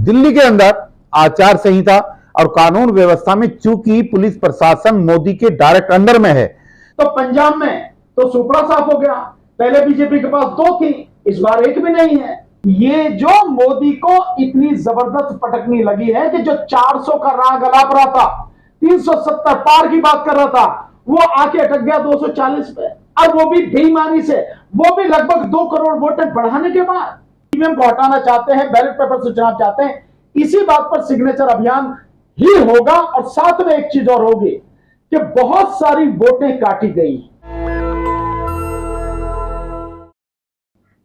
दिल्ली के अंदर आचार संहिता और कानून व्यवस्था में चूंकि पुलिस प्रशासन मोदी के डायरेक्ट अंडर में है, तो पंजाब में तो सुपड़ा साफ हो गया। पहले बीजेपी के पास 2 थी, इस बार 1 भी नहीं है। ये जो मोदी को इतनी जबरदस्त पटकनी लगी है कि जो 400 का राग अलाप रहा था, 370 पार की बात कर रहा था, वो आके अटक गया 240 पे। अब वो भी बेईमानी से, वो भी लगभग 2 करोड़ वोटें बढ़ाने के बाद ईवीएम को हटाना चाहते हैं, बैलेट पेपर से चुनाव चाहते हैं। इसी बात पर सिग्नेचर अभियान ही होगा। और साथ में एक चीज और होगी कि बहुत सारी वोटें काटी गई।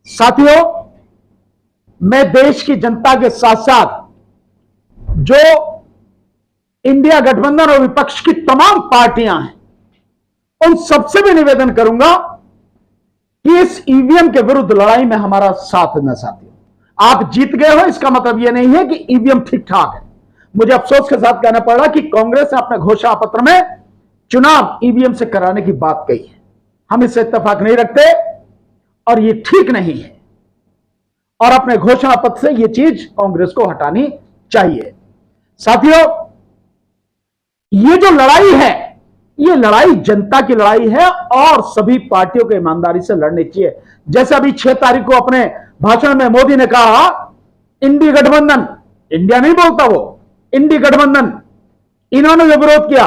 साथियों, मैं देश की जनता के साथ साथ जो इंडिया गठबंधन और विपक्ष की तमाम पार्टियां हैं, उन सबसे भी निवेदन करूंगा कि इस ईवीएम के विरुद्ध लड़ाई में हमारा साथ देना। साथियों, आप जीत गए हो इसका मतलब यह नहीं है कि ईवीएम ठीक ठाक है। मुझे अफसोस के साथ कहना पड़ रहा कि कांग्रेस ने अपने घोषणा पत्र में चुनाव ईवीएम से कराने की बात कही है। हम इससे इत्तेफाक नहीं रखते और यह ठीक नहीं है, और अपने घोषणा पत्र से यह चीज कांग्रेस को हटानी चाहिए। साथियों, ये जो लड़ाई है, ये लड़ाई जनता की लड़ाई है और सभी पार्टियों को ईमानदारी से लड़नी चाहिए। जैसे अभी 6 तारीख को अपने भाषण में मोदी ने कहा, इंडी गठबंधन, इंडिया नहीं बोलता वो, इंडी गठबंधन, इन्होंने जो विरोध किया,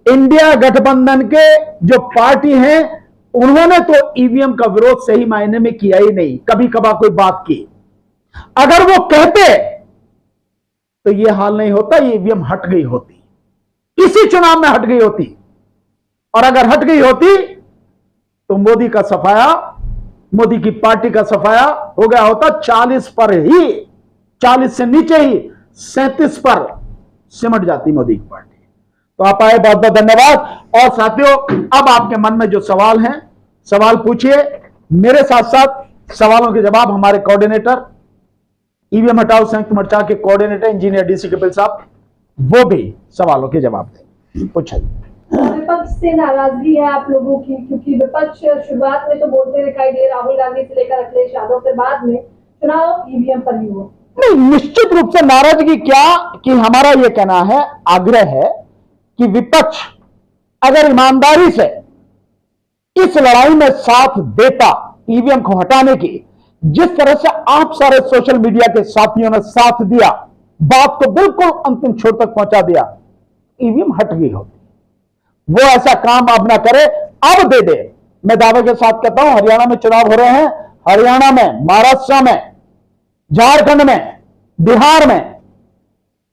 इंडिया गठबंधन के जो पार्टी हैं उन्होंने तो ईवीएम का विरोध सही मायने में किया ही नहीं, कभी कभार कोई बात की। अगर वो कहते तो ये हाल नहीं होता, ये ईवीएम हट गई होती, इसी चुनाव में हट गई होती। और अगर हट गई होती तो मोदी का सफाया, मोदी की पार्टी का सफाया हो गया होता 40 पर ही, 40 से नीचे ही 37 पर सिमट जाती मोदी की पार्टी। तो आप आए, बहुत बहुत धन्यवाद। और साथियों, अब आपके मन में जो सवाल हैं, सवाल पूछिए। मेरे साथ साथ सवालों के जवाब हमारे कोऑर्डिनेटर, ईवीएम हटाओ संयुक्त मोर्चा के कोऑर्डिनेटर इंजीनियर डीसी कपिल साहब, वो भी सवालों के जवाब दें। पूछिए। विपक्ष से नाराजगी है आप लोगों की, क्योंकि विपक्ष शुरुआत में तो बोलते दिखाई दिए राहुल गांधी से लेकर अखिलेश यादव, फिर बाद में चुनाव ईवीएम पर ही हुआ। नहीं, निश्चित रूप से नाराजगी क्या कि हमारा यह कहना है, आग्रह है कि विपक्ष अगर ईमानदारी से इस लड़ाई में साथ देता ईवीएम को हटाने की, जिस तरह से आप सारे सोशल मीडिया के साथियों ने साथ दिया, बात को बिल्कुल अंतिम छोर तक पहुंचा दिया, ईवीएम हट गई होती। वो ऐसा काम अब ना करे, अब दे दे। मैं दावे के साथ कहता हूं, हरियाणा में चुनाव हो रहे हैं, हरियाणा में, महाराष्ट्र में, झारखंड में, बिहार में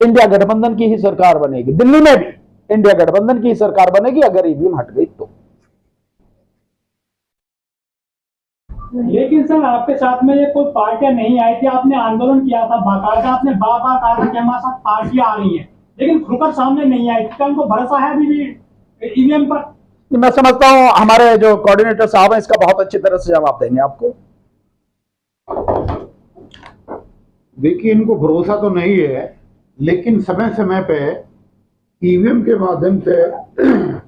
इंडिया गठबंधन की ही सरकार बनेगी। दिल्ली में भी इंडिया गठबंधन की ही सरकार बनेगी अगर ईवीएम हट गई तो। लेकिन सर, आपके साथ में ये कोई पार्टियां नहीं आई थी, आपने आंदोलन किया था बाकायदा, आपने बार-बार कहा था कि हमारे साथ पार्टियां आ रही हैं, लेकिन खुलकर सामने नहीं आई। क्या उनको भरोसा है अभी भी ईवीएम पर? मैं समझता हूं हमारे जो कोऑर्डिनेटर साहब हैं इसका बहुत अच्छी तरह से जवाब देंगे आपको। देखिए, इनको भरोसा तो नहीं है, लेकिन समय समय पे ईवीएम के माध्यम से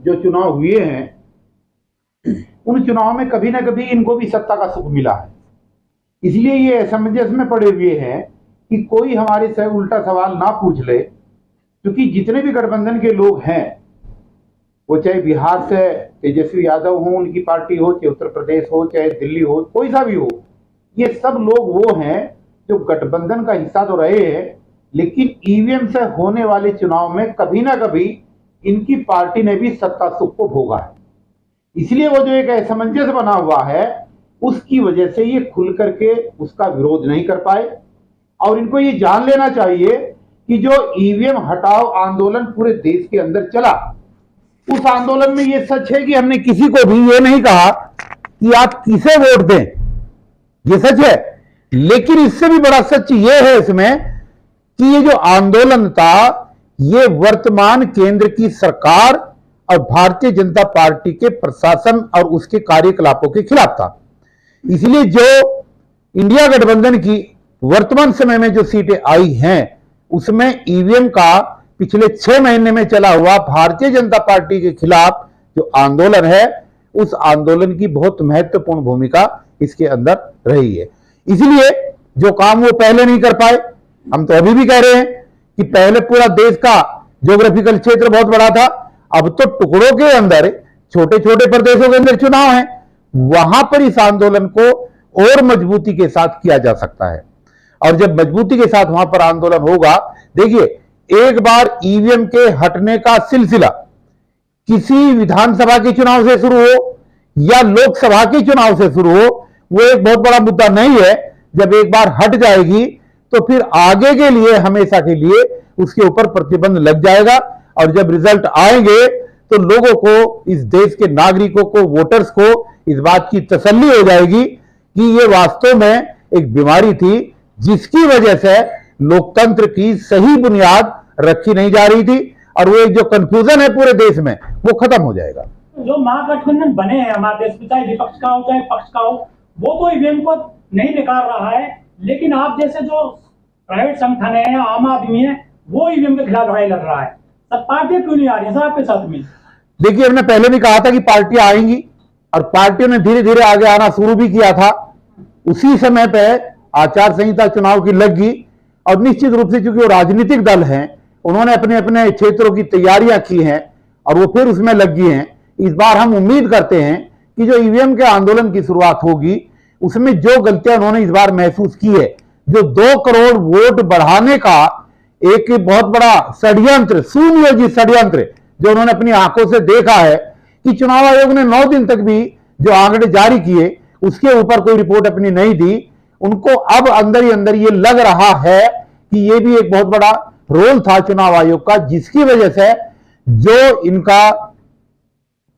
जो चुनाव हुए हैं, उन चुनाव में कभी ना कभी इनको भी सत्ता का सुख मिला है। इसलिए ये असमंजस में पड़े हुए हैं कि कोई हमारे से उल्टा सवाल ना पूछ ले, क्योंकि जितने भी गठबंधन के लोग हैं, वो चाहे बिहार से तेजस्वी यादव हो, उनकी पार्टी हो, चाहे उत्तर प्रदेश हो, चाहे दिल्ली हो, कोई सा भी हो, ये सब लोग वो हैं जो गठबंधन का हिस्सा तो रहे हैं, लेकिन ईवीएम से होने वाले चुनाव में कभी ना कभी इनकी पार्टी ने भी सत्ता सुख को भोगा है। इसलिए वो जो एक असमंजस बना हुआ है, उसकी वजह से ये खुल करके उसका विरोध नहीं कर पाए। और इनको ये जान लेना चाहिए कि जो ईवीएम हटाओ आंदोलन पूरे देश के अंदर चला, उस आंदोलन में ये सच है कि हमने किसी को भी ये नहीं कहा कि आप किसे वोट दें, ये सच है। लेकिन इससे भी बड़ा सच ये है इसमें कि ये जो आंदोलन था, ये वर्तमान केंद्र की सरकार और भारतीय जनता पार्टी के प्रशासन और उसके कार्यकलापों के खिलाफ था। इसलिए जो इंडिया गठबंधन की वर्तमान समय में जो सीटें आई हैं, उसमें ईवीएम का पिछले 6 महीने में चला हुआ भारतीय जनता पार्टी के खिलाफ जो आंदोलन है, उस आंदोलन की बहुत महत्वपूर्ण भूमिका इसके अंदर रही है। इसलिए जो काम वो पहले नहीं कर पाए, हम तो अभी भी कह रहे हैं कि पहले पूरा देश का ज्योग्राफिकल क्षेत्र बहुत बड़ा था, अब तो टुकड़ों के अंदर छोटे छोटे प्रदेशों के अंदर चुनाव है, वहां पर इस आंदोलन को और मजबूती के साथ किया जा सकता है। और जब मजबूती के साथ वहां पर आंदोलन होगा, देखिए एक बार ईवीएम के हटने का सिलसिला किसी विधानसभा के चुनाव से शुरू हो या लोकसभा के चुनाव से शुरू हो, वो एक बहुत बड़ा मुद्दा नहीं है। जब एक बार हट जाएगी तो फिर आगे के लिए हमेशा के लिए उसके ऊपर प्रतिबंध लग जाएगा, और जब रिजल्ट आएंगे तो लोगों को, इस देश के नागरिकों को, वोटर्स को इस बात की तसल्ली हो जाएगी कि ये वास्तव में एक बीमारी थी जिसकी वजह से लोकतंत्र की सही बुनियाद रखी नहीं जा रही थी, और वो एक जो कंफ्यूजन है पूरे देश में वो खत्म हो जाएगा। जो महागठबंधन बने हैं हमारे देश में, चाहे विपक्ष का हो चाहे पक्ष का हो, वो तो ईवीएम को नहीं नकार रहा है, लेकिन आप जैसे जो प्राइवेट संगठन है या आम आदमी है वो ईवीएम के खिलाफ लड़ाई लड़ रहा है। सब पार्टियां क्यों नहीं आ रही है सर आपके साथ में? देखिए, हमने पहले भी कहा था कि पार्टियां आएंगी, और पार्टियों ने धीरे धीरे आगे आना शुरू भी किया था। उसी समय पे आचार संहिता चुनाव की लग गई, और निश्चित रूप से चूंकि वो राजनीतिक दल हैं, उन्होंने अपने अपने क्षेत्रों की तैयारियां की हैं और वो फिर उसमें लग गई हैं। इस बार हम उम्मीद करते हैं कि जो ईवीएम के आंदोलन की शुरुआत होगी उसमें जो गलतियां उन्होंने इस बार महसूस की है, जो 2 करोड़ वोट बढ़ाने का एक बहुत बड़ा षड्यंत्र, सुनियोजित षड्यंत्र जो उन्होंने अपनी आंखों से देखा है कि चुनाव आयोग ने 9 दिन तक भी जो आंकड़े जारी किए उसके ऊपर कोई रिपोर्ट अपनी नहीं दी, उनको अब अंदर ही अंदर ये लग रहा है कि ये भी एक बहुत बड़ा रोल था चुनाव आयोग का, जिसकी वजह से जो इनका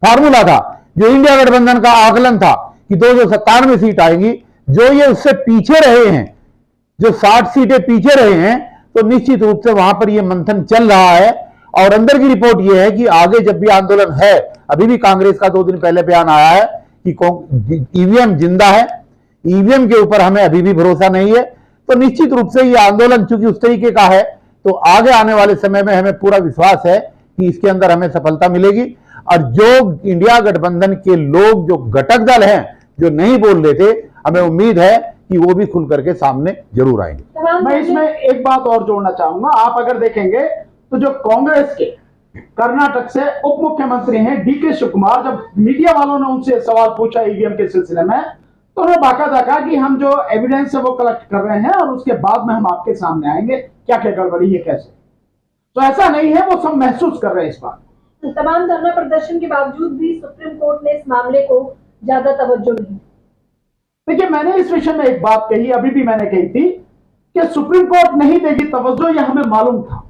फार्मूला था, जो इंडिया गठबंधन का आकलन था कि 297 सीट आएंगी, जो ये उससे पीछे रहे हैं, जो 60 सीटें पीछे रहे हैं, तो निश्चित रूप से वहां पर ये मंथन चल रहा है। और अंदर की रिपोर्ट ये है कि आगे जब भी आंदोलन है, अभी भी कांग्रेस का 2 दिन पहले बयान आया है कि ईवीएम जिंदा है, ईवीएम के ऊपर हमें अभी भी भरोसा नहीं है। तो निश्चित रूप से ये आंदोलन चूंकि उस तरीके का है, तो आगे आने वाले समय में हमें पूरा विश्वास है कि इसके अंदर हमें सफलता मिलेगी। और जो इंडिया गठबंधन के लोग, जो घटक दल हैं, जो नहीं बोल रहे थे, हमें उम्मीद है कि वो भी खुल करके सामने जरूर आएंगे। मैं इसमें एक बात और जोड़ना चाहूंगा। आप अगर देखेंगे तो जो कांग्रेस के कर्नाटक से उप मुख्यमंत्री हैं डीके शिवकुमार, जब मीडिया वालों ने उनसे सवाल पूछा ईवीएम के सिलसिले में, तो उन्होंने बाकायदा कहा कि हम जो एविडेंस है वो कलेक्ट कर रहे हैं और उसके बाद में हम आपके सामने आएंगे, क्या क्या गड़बड़ी है, कैसे। तो ऐसा नहीं है, वो सब महसूस कर रहे हैं इस बात। तमाम धरना प्रदर्शन के बावजूद भी सुप्रीम कोर्ट ने इस मामले को ज्यादा तवज्जो नहीं। देखिए, मैंने इस विषय में एक बात कही, अभी भी मैंने कही थी कि सुप्रीम कोर्ट नहीं देगी तवज्जो, यह हमें मालूम था,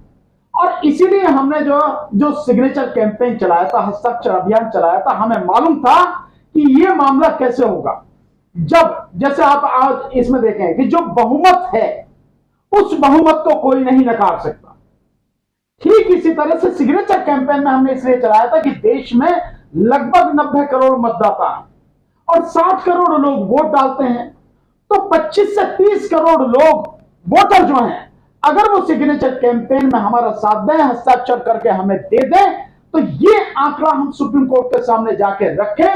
और इसीलिए हमने जो सिग्नेचर कैंपेन चलाया था, हस्ताक्षर अभियान चलाया था। हमें मालूम था कि यह मामला कैसे होगा। जब जैसे आप आज इसमें देखें कि जो बहुमत है उस बहुमत को कोई नहीं नकार सकता, ठीक इसी तरह से सिग्नेचर कैंपेन में हमने इसलिए चलाया था कि देश में लगभग 90 करोड़ मतदाता हैं और 60 करोड़ लोग वोट डालते हैं, तो 25 से 30 करोड़ लोग वोटर जो हैं, अगर वो सिग्नेचर कैंपेन में हमारा साथ दें, हस्ताक्षर करके हमें दे दें, तो ये आंकड़ा हम सुप्रीम कोर्ट के सामने जाके रखें।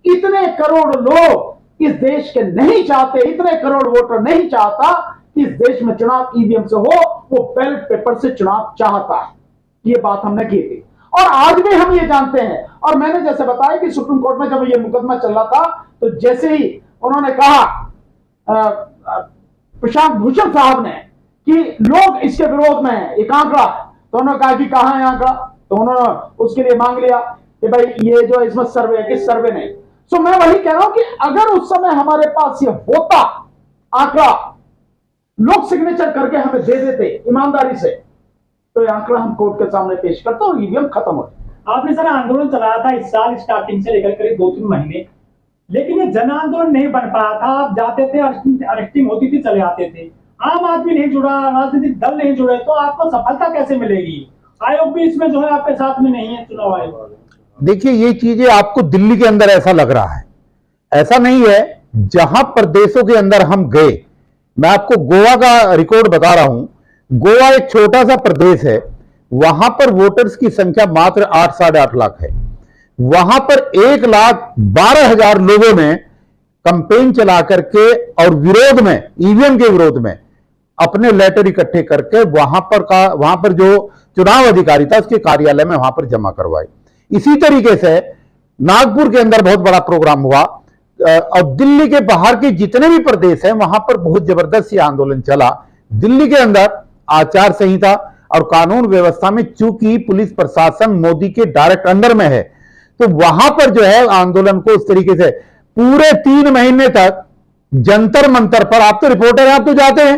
इतने करोड़ लोग इस देश के नहीं चाहते, इतने करोड़ वोटर नहीं चाहता कि इस देश में चुनाव ईवीएम से हो, वो बैलेट पेपर से चुनाव चाहता है। ये बात हमने की थी और आज भी हम ये जानते हैं। और मैंने जैसे बताया कि सुप्रीम कोर्ट में जब ये मुकदमा चल रहा था, तो जैसे ही उन्होंने कहा प्रशांत भूषण साहब ने कि लोग इसके विरोध में है, एक आंकड़ा, तो उन्होंने कहा कि कहां है आंकड़ा, तो उन्होंने उसके लिए मांग लिया कि भाई ये जो इसमें सर्वे है, किस सर्वे नहीं। सो मैं वही कह रहा हूं कि अगर उस समय हमारे पास ये होता आंकड़ा, लोग सिग्नेचर करके हमें दे देते ईमानदारी से, तो ये आंकड़ा हम कोर्ट के सामने पेश करते और ईवीएम खत्म हो जाए। आपने सर आंदोलन चलाया था इस साल स्टार्टिंग से लेकर करीब 2-3 महीने, लेकिन ये जन आंदोलन नहीं बन पाया था। आप जाते थे, अरेस्टिंग होती थी, चले आते थे, आम आदमी नहीं जुड़ा, राजनीतिक दल नहीं जुड़े, तो आपको सफलता कैसे मिलेगी? आयोग भी इसमें जो है आपके साथ में नहीं है, चुनाव आयोग। देखिए, ये चीजें आपको दिल्ली के अंदर ऐसा लग रहा है, ऐसा नहीं है। जहां प्रदेशों के अंदर हम गए, मैं आपको गोवा का रिकॉर्ड बता रहा हूं। गोवा एक छोटा सा प्रदेश है, वहां पर वोटर्स की संख्या मात्र 8-8.5 लाख है। वहां पर 1,12,000 लोगों ने कंपेन चला करके और विरोध में, ईवीएम के विरोध में अपने लेटर इकट्ठे करके वहां पर जो चुनाव अधिकारी था उसके कार्यालय में वहां पर जमा करवाए। इसी तरीके से नागपुर के अंदर बहुत बड़ा प्रोग्राम हुआ और दिल्ली के बाहर के जितने भी प्रदेश हैं वहां पर बहुत जबरदस्त ये आंदोलन चला। दिल्ली के अंदर आचार संहिता और कानून व्यवस्था में चूंकि पुलिस प्रशासन मोदी के डायरेक्ट अंडर में है, तो वहां पर जो है आंदोलन को उस तरीके से पूरे 3 महीने तक जंतर मंतर पर, आप तो रिपोर्टर हैं, आप तो जाते हैं,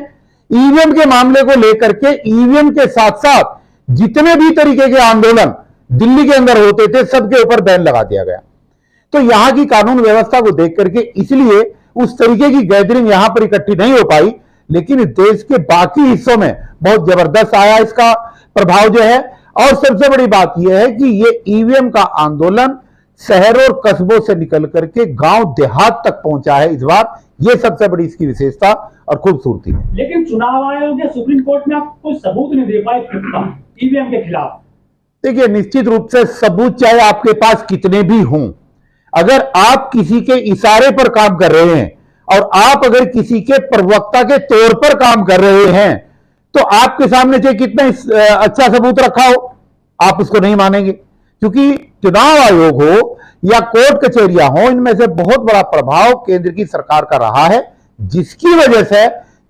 ईवीएम के मामले को लेकर के ईवीएम के साथ साथ जितने भी तरीके के आंदोलन दिल्ली के अंदर होते थे सबके ऊपर बैन लगा दिया गया। तो यहां की कानून व्यवस्था को देख करके इसलिए उस तरीके की गैदरिंग यहां पर इकट्ठी नहीं हो पाई, लेकिन देश के बाकी हिस्सों में बहुत जबरदस्त आया इसका प्रभाव जो है। और सबसे बड़ी बात यह है कि ये ईवीएम का आंदोलन शहरों और कस्बों से निकल करके गांव देहात तक पहुंचा है इस बार। ये सबसे बड़ी इसकी विशेषता और खूबसूरती है। लेकिन चुनाव आयोग या सुप्रीम कोर्ट में आप कोई सबूत नहीं दे पाए ईवीएम के खिलाफ। देखिए, निश्चित रूप से सबूत चाहे आपके पास कितने भी हों, अगर आप किसी के इशारे पर काम कर रहे हैं और आप अगर किसी के प्रवक्ता के तौर पर काम कर रहे हैं, तो आपके सामने चाहे कितना अच्छा सबूत रखा हो, आप उसको नहीं मानेंगे। क्योंकि चुनाव आयोग हो या कोर्ट कचहरियां हो, इनमें से बहुत बड़ा प्रभाव केंद्र की सरकार का रहा है, जिसकी वजह से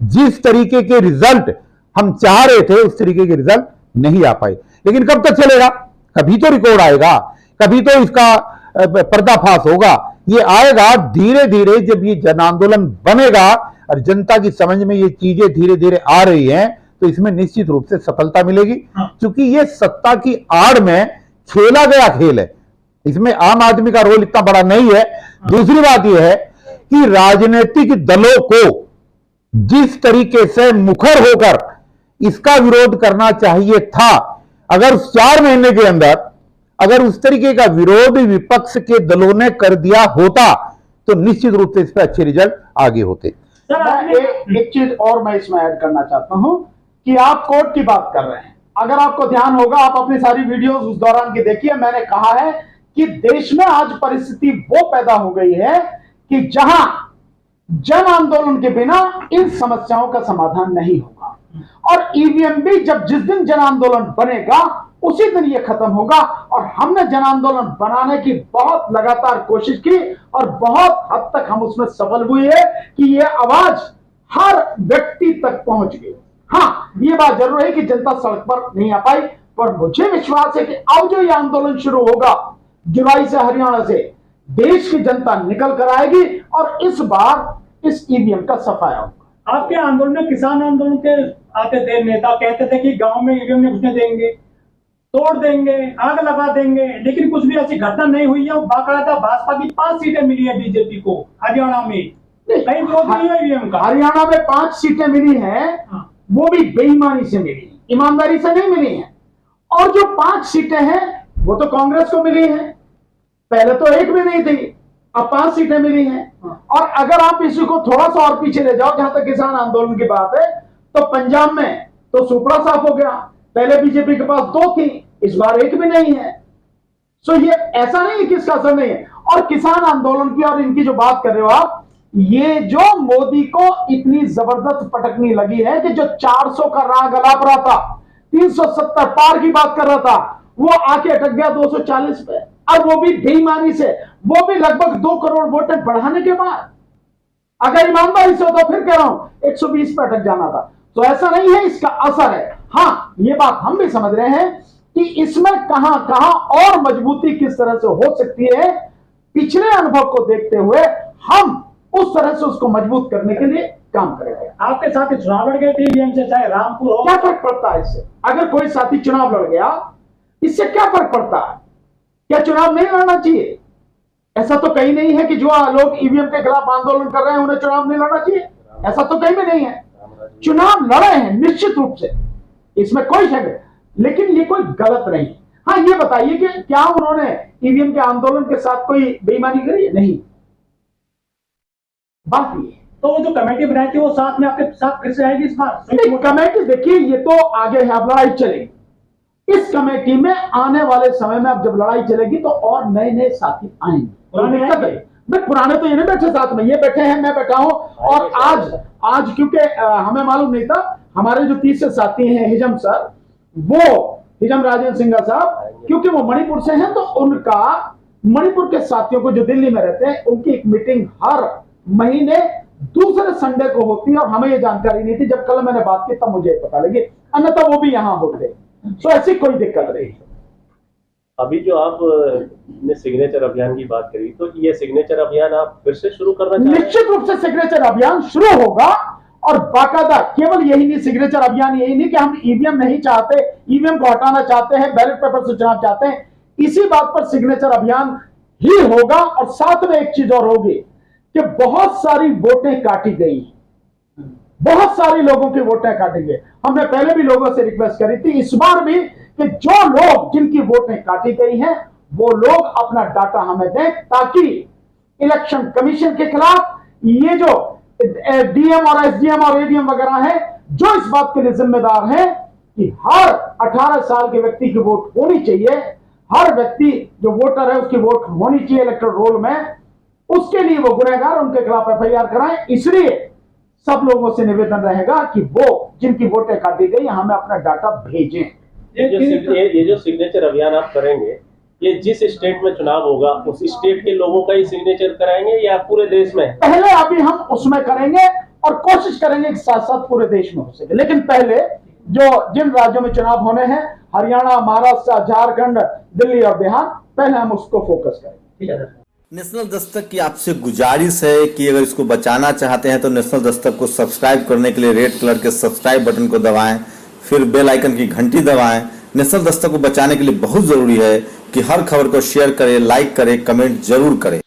जिस तरीके के रिजल्ट हम चाह रहे थे उस तरीके के रिजल्ट नहीं आ पाए। लेकिन कब तक चलेगा? कभी तो रिकॉर्ड आएगा, कभी तो इसका पर्दाफाश होगा। ये आएगा धीरे धीरे, जब ये जन आंदोलन बनेगा और जनता की समझ में ये चीजें धीरे धीरे आ रही हैं, तो इसमें निश्चित रूप से सफलता मिलेगी। क्योंकि ये सत्ता की आड़ में खेला गया खेल है, इसमें आम आदमी का रोल इतना बड़ा नहीं है। दूसरी बात यह है कि राजनीतिक दलों को जिस तरीके से मुखर होकर इसका विरोध करना चाहिए था, अगर 4 महीने के अंदर अगर उस तरीके का विरोध विपक्ष के दलों ने कर दिया होता, तो निश्चित रूप से इस पर अच्छे रिजल्ट आगे होते। एक चीज और मैं इसमें ऐड करना चाहता हूं कि आप कोर्ट की बात कर रहे हैं। अगर आपको ध्यान होगा, आप अपनी सारी वीडियोस उस दौरान की देखिए, मैंने कहा है कि देश में आज परिस्थिति वो पैदा हो गई है कि जहां जन आंदोलन के बिना इन समस्याओं का समाधान नहीं होगा, और ईवीएम भी जब जिस दिन जन आंदोलन बनेगा उसी दिन ये खत्म होगा। और हमने जन आंदोलन बनाने की बहुत लगातार कोशिश की और बहुत हद तक हम उसमें सफल हुए हैं कि ये आवाज हर व्यक्ति तक पहुंच गई। हाँ, ये बात जरूर है कि जनता सड़क पर नहीं आ पाई, पर मुझे विश्वास है कि अब जो ये आंदोलन शुरू होगा जुलाई से हरियाणा से, देश की जनता निकल कर आएगी और इस बार इस ईवीएम का सफाया होगा। आपके आंदोलन में किसान आंदोलन के आते थे नेता, कहते थे कि गांव में ईवीएम नहीं घुसने देंगे, तोड़ देंगे, आग लगा देंगे, लेकिन कुछ भी ऐसी घटना नहीं हुई है। वो बाकायदा भाजपा की 5 सीटें मिली है बीजेपी को हरियाणा में, कहीं विरोध नहीं है ईवीएम का। हरियाणा में 5 सीटें मिली हैं, वो भी बेईमानी से मिली, ईमानदारी से नहीं मिली हैं। और जो 5 सीटें हैं वो तो कांग्रेस को मिली हैं, पहले तो एक भी नहीं थी, अब 5 सीटें मिली हैं। और अगर आप इसी को थोड़ा सा और पीछे ले जाओ, जहां तक किसान आंदोलन की बात है, तो पंजाब में तो सुपड़ा साफ हो गया, पहले बीजेपी के पास 2 थी, इस बार एक भी नहीं है। सो ये ऐसा नहीं है कि इसका असर नहीं है। और किसान आंदोलन की और इनकी जो बात कर रहे हो आप, ये जो मोदी को इतनी जबरदस्त पटकनी लगी है कि जो 400 का राग अलाप रहा था, 370 पार की बात कर रहा था, वो आके अटक गया 240 पे, अब वो भी बेईमानी से, वो भी लगभग 2 करोड़ वोट बढ़ाने के बाद। अगर ईमानदारी से होता, फिर कह रहा हूं 120 पे अटक जाना था। तो ऐसा नहीं है, इसका असर है। हाँ, ये बात हम भी समझ रहे हैं कि इसमें कहां कहां और मजबूती किस तरह से हो सकती है। पिछले अनुभव को देखते हुए हम उस तरह से उसको मजबूत करने के लिए काम करेंगे। आपके साथ चुनाव लड़ गए थे ईवीएम से, चाहे रामपुर हो, क्या फर्क पड़ता है इससे? अगर कोई साथी चुनाव लड़ गया, इससे क्या फर्क पड़ता है? क्या चुनाव नहीं लड़ना चाहिए? ऐसा तो कहीं नहीं है कि जो लोग ईवीएम के खिलाफ आंदोलन कर रहे हैं उन्हें चुनाव नहीं लड़ना चाहिए, ऐसा तो कहीं भी नहीं है। चुनाव लड़े हैं निश्चित रूप से, इसमें कोई शक नहीं, लेकिन ये कोई गलत नहीं है। हाँ, ये बताइए कि क्या उन्होंने ईवीएम के आंदोलन के साथ कोई बेईमानी करी? नहीं। बात ये, तो वो जो कमेटी बनाई थी वो साथ में आपके साथ फिर से आएगी इस बार? कमेटी देखिए, ये तो आगे है, अब लड़ाई चलेगी। इस कमेटी में आने वाले समय में अब जब लड़ाई चलेगी तो और नए नए साथी आएंगे, भाई पुराने तो ये नहीं बैठे साथ में, ये बैठे हैं, मैं बैठा हूं। और आज क्योंकि हमें मालूम नहीं था, हमारे जो तीसरे साथी हैं हिजम सर, वो हिजम राजेंद्र सिंघा साहब, क्योंकि वो मणिपुर से हैं, तो उनका मणिपुर के साथियों को जो दिल्ली में रहते हैं, उनकी एक मीटिंग हर महीने दूसरे संडे को होती है, और हमें ये जानकारी नहीं थी। जब कल मैंने बात की तब मुझे पता लगी, अन्यथा वो भी यहां होते। तो ऐसी कोई दिक्कत नहीं। अभी जो आप ने सिग्नेचर अभियान की बात करी, तो ये सिग्नेचर अभियान आप फिर से शुरू करना चाह रहे हैं? निश्चित रूप से सिग्नेचर अभियान शुरू होगा, और बाकायदा केवल यही नहीं, सिग्नेचर अभियान यही नहीं कि हम ईवीएम नहीं चाहते, ईवीएम को हटाना चाहते हैं, बैलेट पेपर से चुनाव चाहते हैं, इसी बात पर सिग्नेचर अभियान ही होगा। और साथ में एक चीज और होगी कि बहुत सारी वोटें काटी गई, बहुत सारे लोगों की वोटें काटी गई। हमने पहले भी लोगों से रिक्वेस्ट करी थी, इस बार भी, कि जो लोग जिनकी वोटें काटी गई हैं वो लोग अपना डाटा हमें दें, ताकि इलेक्शन कमीशन के खिलाफ ये जो डीएम और एसडीएम और एडीएम वगैरह हैं, जो इस बात के लिए जिम्मेदार हैं कि हर 18 साल के व्यक्ति की वोट होनी चाहिए, हर व्यक्ति जो वोटर है उसकी वोट होनी चाहिए इलेक्टोरल रोल में, उसके लिए वो गुनहगार, उनके खिलाफ एफआईआर कराएं। इसलिए सब लोगों से निवेदन रहेगा कि वो जिनकी वोटें काटी गई हमें अपना डाटा भेजें। ये जो सिग्नेचर अभियान आप करेंगे, ये जिस स्टेट में चुनाव होगा उस स्टेट के लोगों का ही सिग्नेचर कराएंगे या पूरे देश में? पहले अभी हम उसमें करेंगे और कोशिश करेंगे कि साथ साथ पूरे देश में हो सके, लेकिन पहले जो जिन राज्यों में चुनाव होने हैं, हरियाणा, महाराष्ट्र, झारखंड, दिल्ली और बिहार, पहले हम उसको फोकस करेंगे। नेशनल दस्तक की आपसे गुजारिश है कि अगर इसको बचाना चाहते हैं तो नेशनल दस्तक को सब्सक्राइब करने के लिए रेड कलर के सब्सक्राइब बटन को दबाएं, फिर बेल आइकन की घंटी दबाएं। नेशनल दस्तक को बचाने के लिए बहुत जरूरी है कि हर खबर को शेयर करें, लाइक करें, कमेंट जरूर करें।